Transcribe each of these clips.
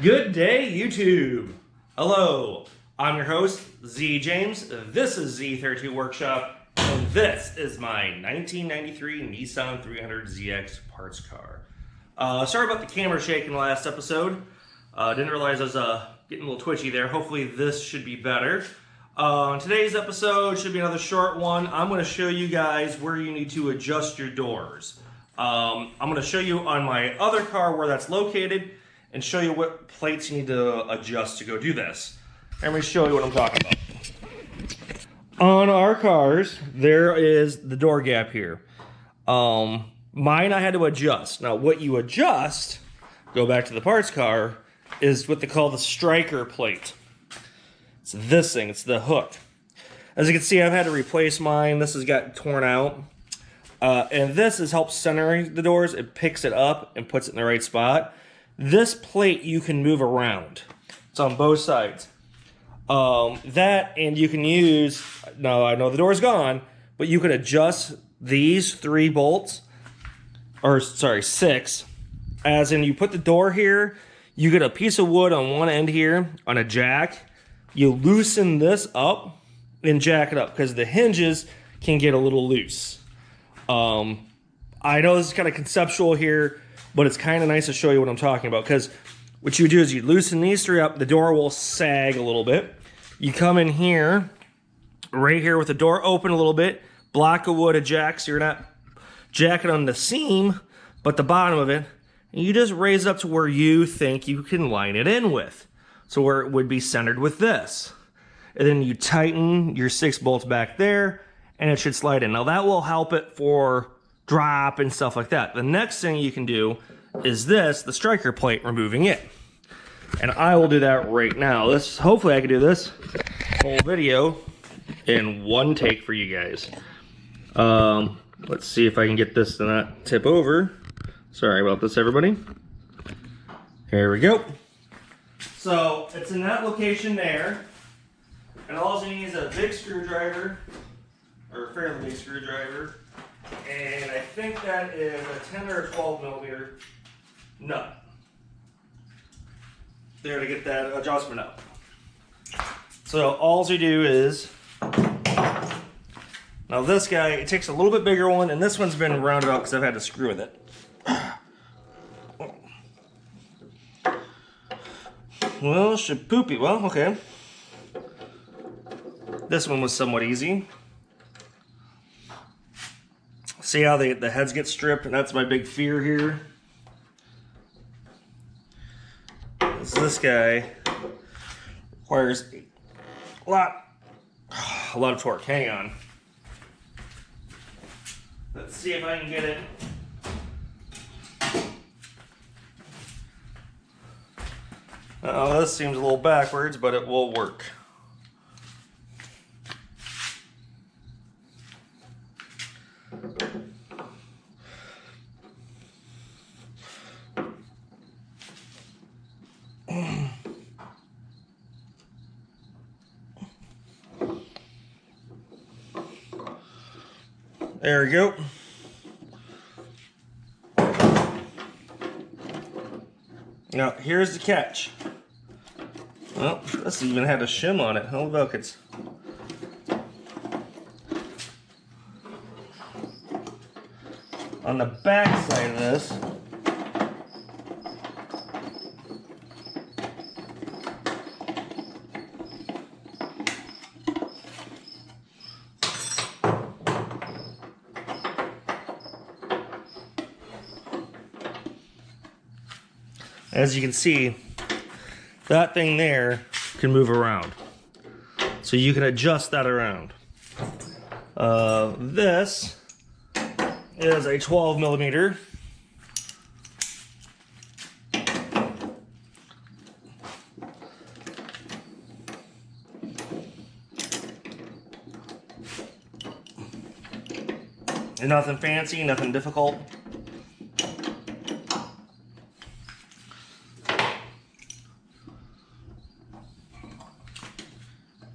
Good day, YouTube. Hello, I'm your host, Z James. This is Z32 Workshop, and this is my 1993 Nissan 300ZX parts car. Sorry about the camera shaking last episode. Didn't realize I was getting a little twitchy there. Hopefully this should be better. Today's episode should be another short one. I'm going to show you guys where you need to adjust your doors. I'm going to show you on my other car where that's located, and show you what plates you need to adjust to go do this. Let me show you what I'm talking about. On our cars, there is the door gap here. Mine I had to adjust. Now what you adjust, go back to the parts car, is what they call the striker plate. It's this thing, it's the hook. As you can see, I've had to replace mine. This has got torn out. And this has helped centering the doors. It picks it up and puts it in the right spot. This plate you can move around. It's on both sides. That, and you can use, now I know the door's gone, but you can adjust these 3 bolts, or sorry, 6. As in, you put the door here, you get a piece of wood on one end here on a jack. You loosen this up and jack it up because the hinges can get a little loose. I know this is kind of conceptual here, but it's kind of nice to show you what I'm talking about, because what you do is you loosen these 3 up, the door will sag a little bit. You come in here, right here with the door open a little bit, block of wood, a jack, so you're not jacking on the seam, but the bottom of it, and you just raise it up to where you think you can line it in with. So where it would be centered with this. And then you tighten your 6 bolts back there, and it should slide in. Now that will help it for drop and stuff like that. The next thing you can do is this, the striker plate, removing it. And I will do that right now. Hopefully I can do this whole video in one take for you guys. Let's see if I can get this to not tip over. Sorry about this, everybody. Here we go. So it's in that location there. And all you need is a big screwdriver, or a fairly big screwdriver. And I think that is a 10 or a 12 millimeter nut. There to get that adjustment up. So all you do is, now this guy, it takes a little bit bigger one, and this one's been rounded out because I've had to screw with it. Well, should poopy, well, okay. This one was somewhat easy. See how the heads get stripped, and that's my big fear here. This guy requires a lot of torque. Hang on. Let's see if I can get it. Oh, this seems a little backwards, but it will work. There we go. Now, here's the catch. Well, this even had a shim on it. Oh, look, it's... on the back side of this, as you can see, that thing there can move around. So you can adjust that around. This is a 12 millimeter. And nothing fancy, nothing difficult.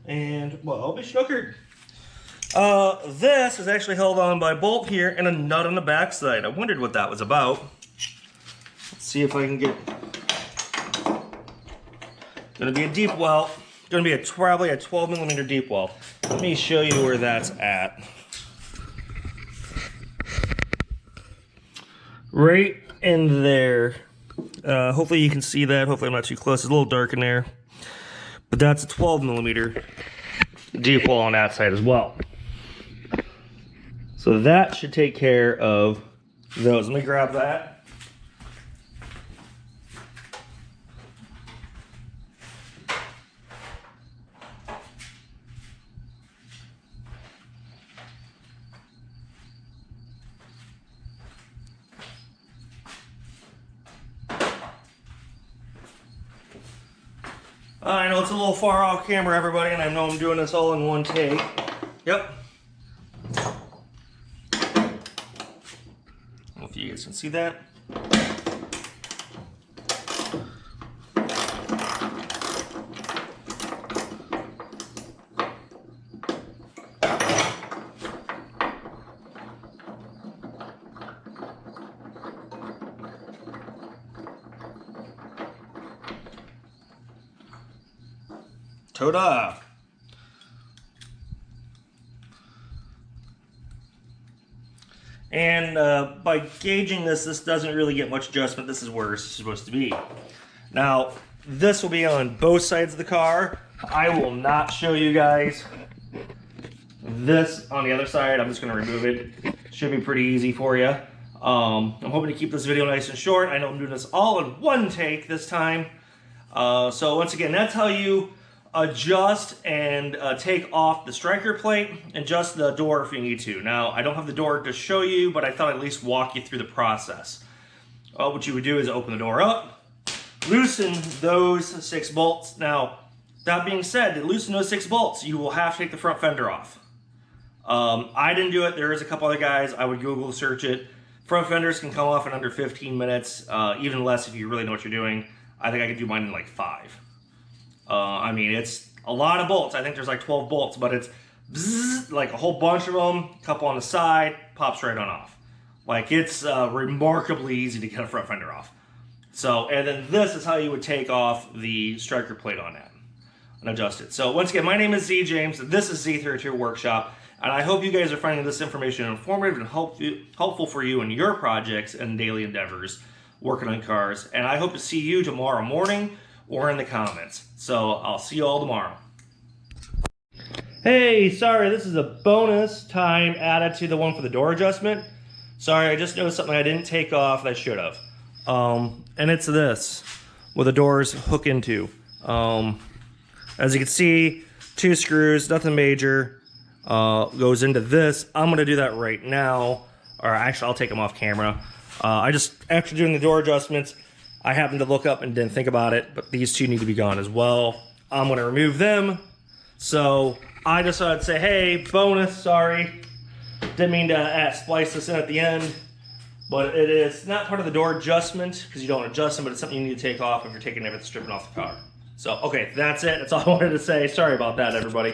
And, well, I'll be sugared. This is actually held on by a bolt here and a nut on the back side. I wondered what that was about. Let's see if I can get Gonna be a deep well. Gonna be probably a 12 millimeter deep well. Let me show you where that's at. Right in there. Hopefully you can see that. Hopefully I'm not too close. It's a little dark in there. But that's a 12 millimeter deep well on that side as well. So that should take care of those. Let me grab that. I know it's a little far off camera, everybody, and I know I'm doing this all in one take. Yep. I don't know if you guys can see that. Ta-da! And by gauging this doesn't really get much adjustment. This is where it's supposed to be. Now, this will be on both sides of the car. I will not show you guys this on the other side. I'm just going to remove it. Should be pretty easy for you. I'm hoping to keep this video nice and short. I know I'm doing this all in one take this time. So once again, that's how you adjust and take off the striker plate, adjust the door if you need to. Now, I don't have the door to show you, but I thought I'd at least walk you through the process. What you would do is open the door up, loosen those 6 bolts. Now, that being said, to loosen those 6 bolts, you will have to take the front fender off. I didn't do it. There is a couple other guys. I would Google search it. Front fenders can come off in under 15 minutes, even less if you really know what you're doing. I think I could do mine in like 5. I mean, it's a lot of bolts. I think there's like 12 bolts, but it's bzzz, like a whole bunch of them, a couple on the side, pops right on off. Like, it's remarkably easy to get a front fender off. So, and then this is how you would take off the striker plate on that and adjust it. So once again, my name is Z James. This is Z32 Workshop, and I hope you guys are finding this information informative and helpful for you in your projects and daily endeavors working on cars. And I hope to see you tomorrow morning or in the comments. So I'll see you all tomorrow. Hey, sorry, this is a bonus time added to the one for the door adjustment. Sorry, I just noticed something I didn't take off that I should have. And it's this, where the doors hook into. As you can see, 2 screws, nothing major, goes into this. I'm gonna do that right now, or actually I'll take them off camera. After doing the door adjustments, I happened to look up and didn't think about it, but these 2 need to be gone as well. I'm gonna remove them. So I just thought I'd say, hey, bonus, sorry. Didn't mean to splice this in at the end, but it is not part of the door adjustment because you don't adjust them, but it's something you need to take off if you're taking everything stripping off the car. So, okay, that's it. That's all I wanted to say. Sorry about that, everybody.